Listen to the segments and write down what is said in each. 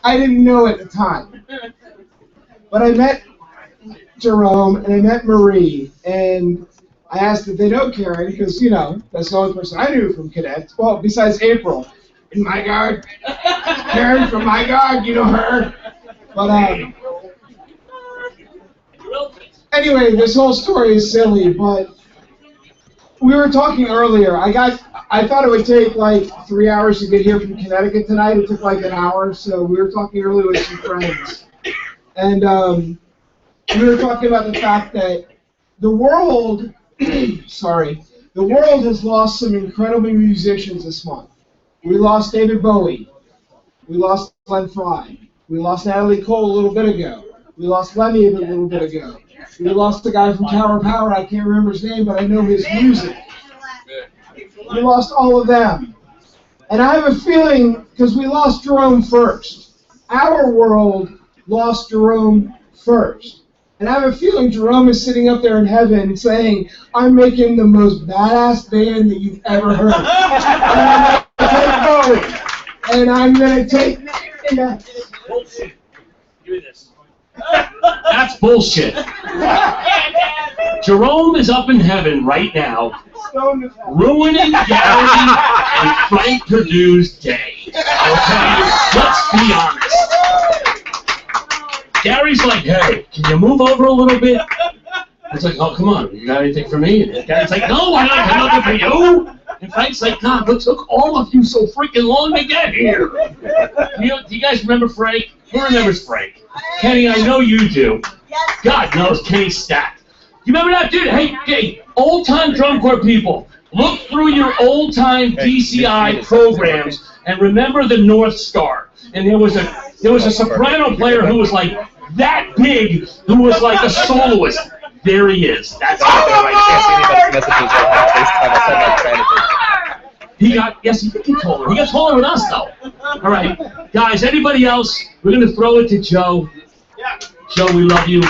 I didn't know at the time. But I met Jerome and I met Marie, and I asked if they know Karen because, that's the only person I knew from cadets. Well, besides April. In my guard. Karen from my guard, you know her. But, anyway, this whole story is silly, but we were talking earlier. I thought it would take like 3 hours to get here from Connecticut tonight. It took like an hour, so we were talking earlier with some friends. And we were talking about the fact that the world, the world has lost some incredible musicians this month. We lost David Bowie. We lost Glenn Frey. We lost Natalie Cole a little bit ago. We lost Lemmy a little bit ago. We lost the guy from Tower of Power. I can't remember his name, but I know his music. We lost all of them. And I have a feeling, because we lost Jerome first. Our world lost Jerome first. And I have a feeling Jerome is sitting up there in heaven saying, I'm making the most badass band that you've ever heard. And I'm going to take Bullshit. Give me this. That's bullshit. Jerome is up in heaven right now, ruining Gary and Frank Perdue's day. Okay? Let's be honest. Gary's like, hey, can you move over a little bit? It's like, oh, come on, you got anything for me? And Gary's like, no, I don't have nothing for you. And Frank's like, God, what took all of you so freaking long to get here? Do you guys remember Frank? Who remembers Frank? Kenny, I know you do. God knows Kenny's stacked. You remember that dude? Hey, old-time drum corps people, look through your old-time DCI programs and remember the North Star. And there was a soprano player who was like that big, who was like a soloist. There he is. That's He got taller. He got taller with us, though. All right, guys, anybody else? We're going to throw it to Joe. Joe, we love you.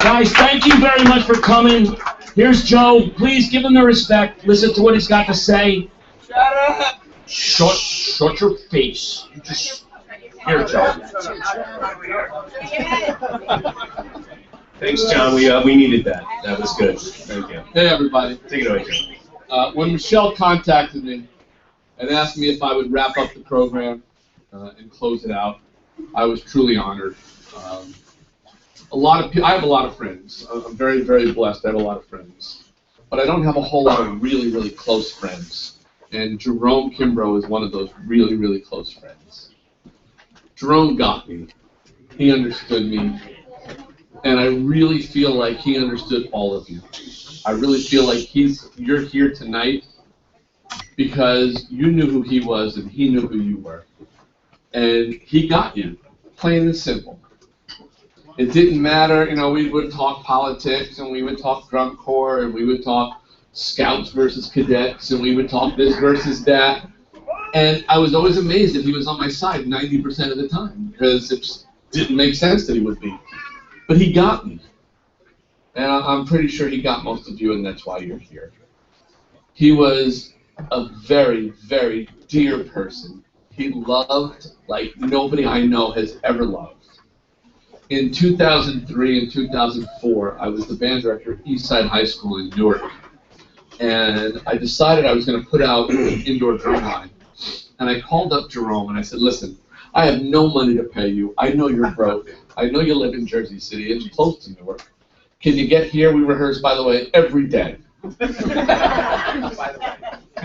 Guys, thank you very much for coming. Here's Joe. Please give him the respect. Listen to what he's got to say. Shut up. Shut your face. Here, Joe. Thanks, John. We needed that. That was good. Thank you. Hey, everybody. Take it away, Joe. When Michelle contacted me and asked me if I would wrap up the program and close it out, I was truly honored. I have a lot of friends. I'm very, very blessed. I have a lot of friends. But I don't have a whole lot of really, really close friends. And Jerome Kimbrough is one of those really, really close friends. Jerome got me. He understood me. And I really feel like he understood all of you. I really feel like you're here tonight because you knew who he was and he knew who you were. And he got you, plain and simple. It didn't matter, we would talk politics and we would talk drum corps and we would talk scouts versus cadets and we would talk this versus that. And I was always amazed that he was on my side 90% of the time because it just didn't make sense that he would be. But he got me. And I'm pretty sure he got most of you, and that's why you're here. He was a very, very dear person. He loved like nobody I know has ever loved. In 2003 and 2004, I was the band director at Eastside High School in Newark. And I decided I was going to put out an indoor drum line. And I called up Jerome and I said, listen, I have no money to pay you. I know you're broke. I know you live in Jersey City. It's close to Newark. Can you get here? We rehearse, by the way, every day. And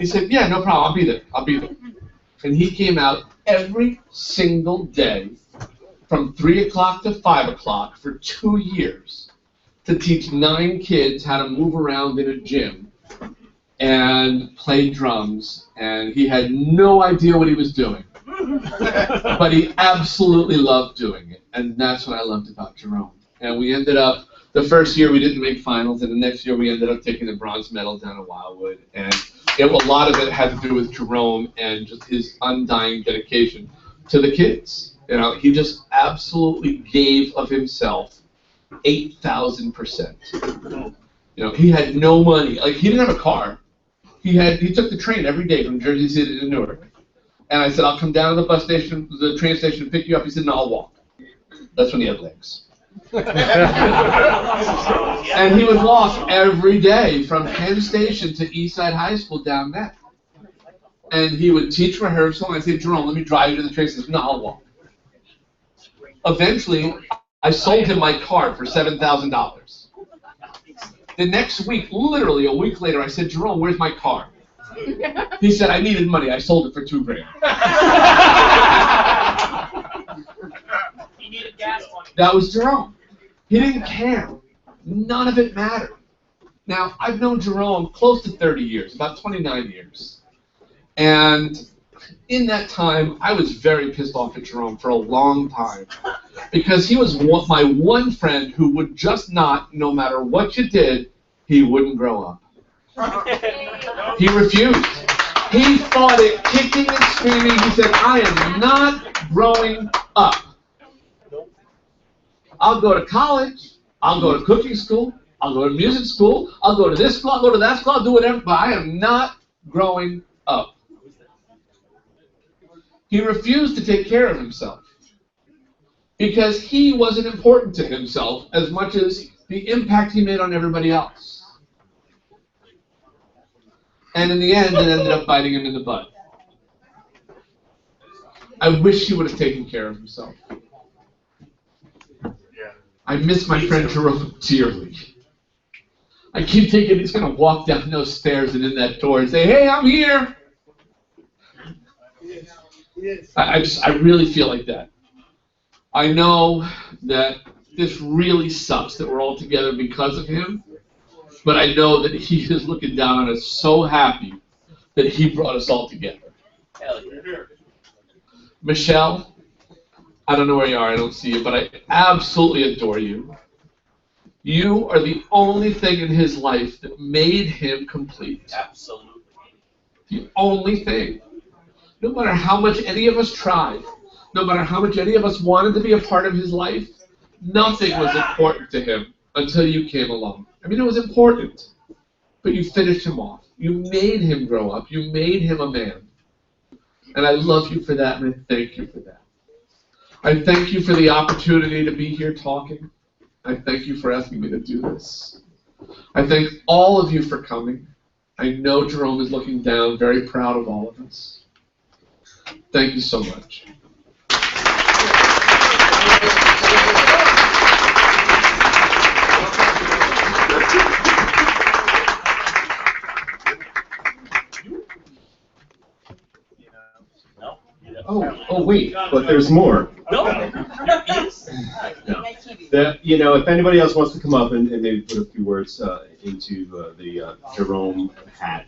he said, yeah, no problem. I'll be there. And he came out every single day from 3 o'clock to 5 o'clock for 2 years to teach 9 kids how to move around in a gym and play drums. And he had no idea what he was doing. But he absolutely loved doing it. And that's what I loved about Jerome. And we ended up, the first year we didn't make finals, and the next year we ended up taking the bronze medal down at Wildwood. And a lot of it had to do with Jerome and just his undying dedication to the kids. He just absolutely gave of himself 8,000%. He had no money. Like, he didn't have a car. He took the train every day from Jersey City to Newark. And I said, I'll come down to the bus station, the train station to pick you up. He said, no, I'll walk. That's when he had legs. And he would walk every day from Penn Station to Eastside High School down there. And he would teach rehearsal, and I'd say, Jerome, let me drive you to the train station. No, I'll walk. Eventually, I sold him my car for $7,000. The next week, literally a week later, I said, Jerome, where's my car? He said, I needed money. I sold it for $2,000. He needed gas money. That was Jerome. He didn't care. None of it mattered. Now, I've known Jerome close to 30 years, about 29 years. And in that time, I was very pissed off at Jerome for a long time. Because he was my one friend who would just not, no matter what you did, he wouldn't grow up. He refused. He fought it kicking and screaming. He said, I am not growing up. I'll go to college, I'll go to cooking school, I'll go to music school, I'll go to this school, I'll go to that school, I'll do whatever, but I am not growing up. He refused to take care of himself because he wasn't important to himself as much as the impact he made on everybody else. And in the end, it ended up biting him in the butt. I wish he would have taken care of himself. I miss my friend Jerome dearly. I keep thinking he's going to walk down those stairs and in that door and say, hey, I'm here. I really feel like that. I know that this really sucks that we're all together because of him, but I know that he is looking down on us so happy that he brought us all together. Hell yeah. Michelle, I don't know where you are, I don't see you, but I absolutely adore you. You are the only thing in his life that made him complete. Absolutely. The only thing. No matter how much any of us tried, no matter how much any of us wanted to be a part of his life, nothing was important to him until you came along. I mean, it was important, but you finished him off. You made him grow up. You made him a man. And I love you for that, and I thank you for that. I thank you for the opportunity to be here talking. I thank you for asking me to do this. I thank all of you for coming. I know Jerome is looking down, very proud of all of us. Thank you so much. Oh, wait, but there's more. No. No. If anybody else wants to come up and maybe put a few words into the Jerome hat,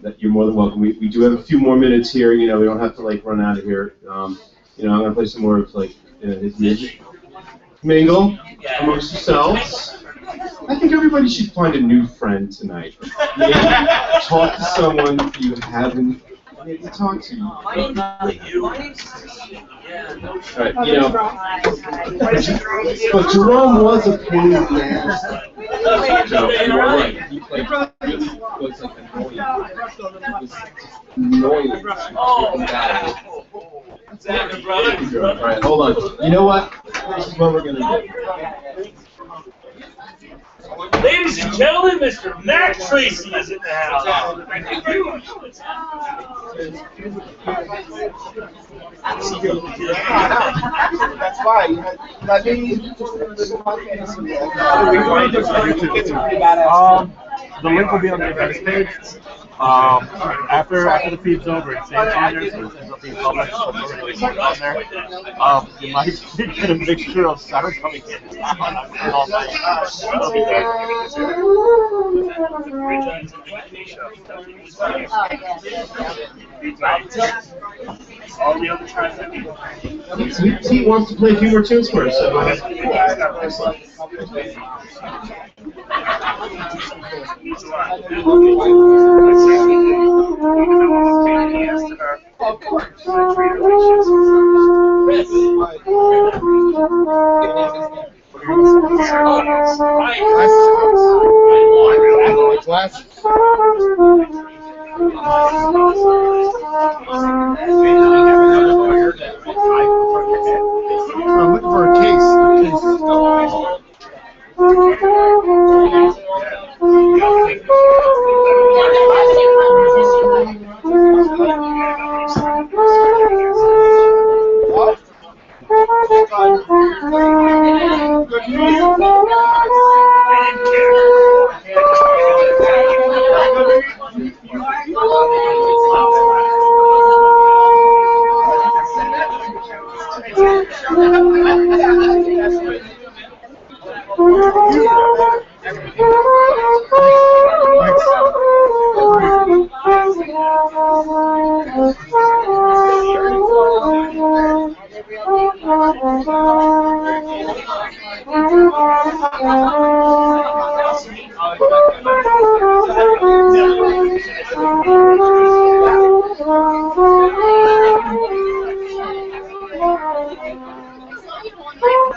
that you're more than welcome. We do have a few more minutes here. We don't have to run out of here. I'm gonna play some more of his music. Mingle amongst yourselves. I think everybody should find a new friend tonight. Maybe talk to someone you haven't. Maybe talk to you. My name's yeah, no shit. Right, but Jerome was a pain in the ass. No, you are right. He was annoying. Oh, All right, hold on. You know what? This is what we're gonna do. ladies and gentlemen, Mr. Matt Tracy is in the house. That's fine. The link will be on the events page. After the feed's over, it's saves on there, so it ends up being published. So it's already on there. You might get a mixture of sound coming in all night. It'll be there. All the other tracks that we He wants to play a few more tunes for us. So. Glasses.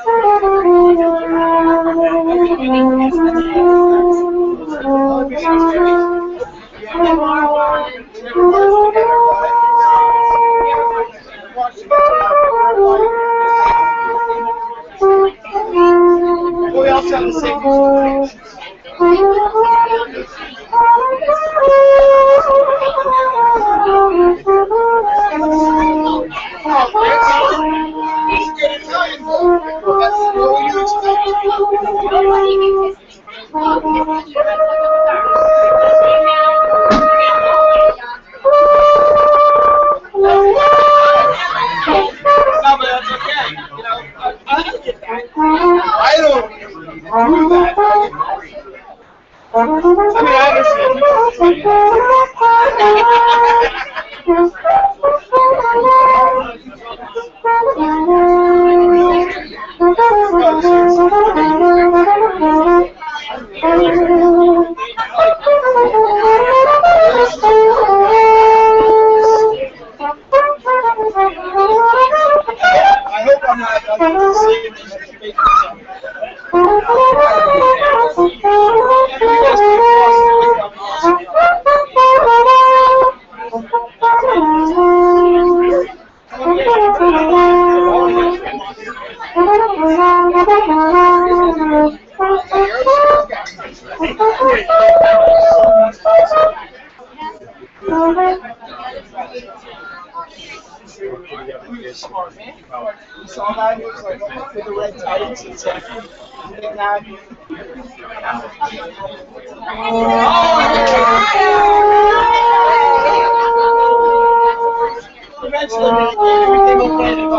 We also have the same. I don't do that. I mean, I hope I'm not saying You saw that? It was like with the red tights and stuff. Big guy. Eventually, everything will get it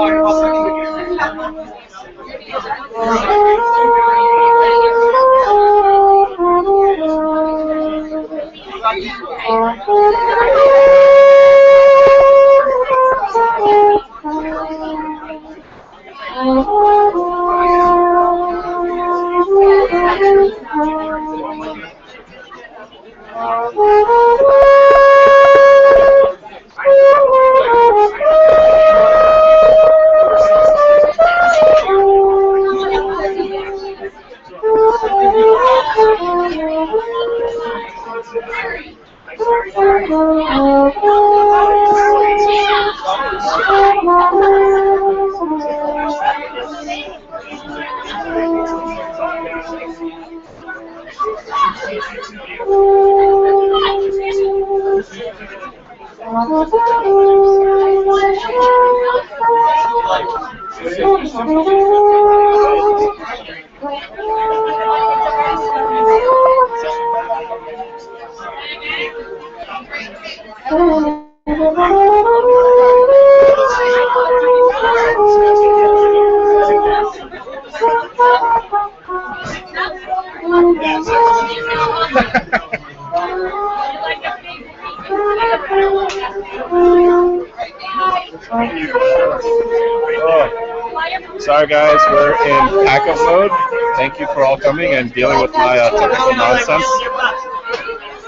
Sorry guys, we're in pack-up mode. Thank you for all coming and dealing with my technical nonsense.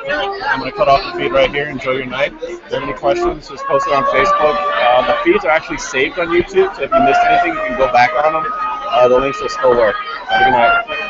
I'm going to cut off the feed right here. Enjoy your night. If you have any questions, just post it on Facebook. The feeds are actually saved on YouTube, so if you missed anything, you can go back on them. The links will still work. Have a good night.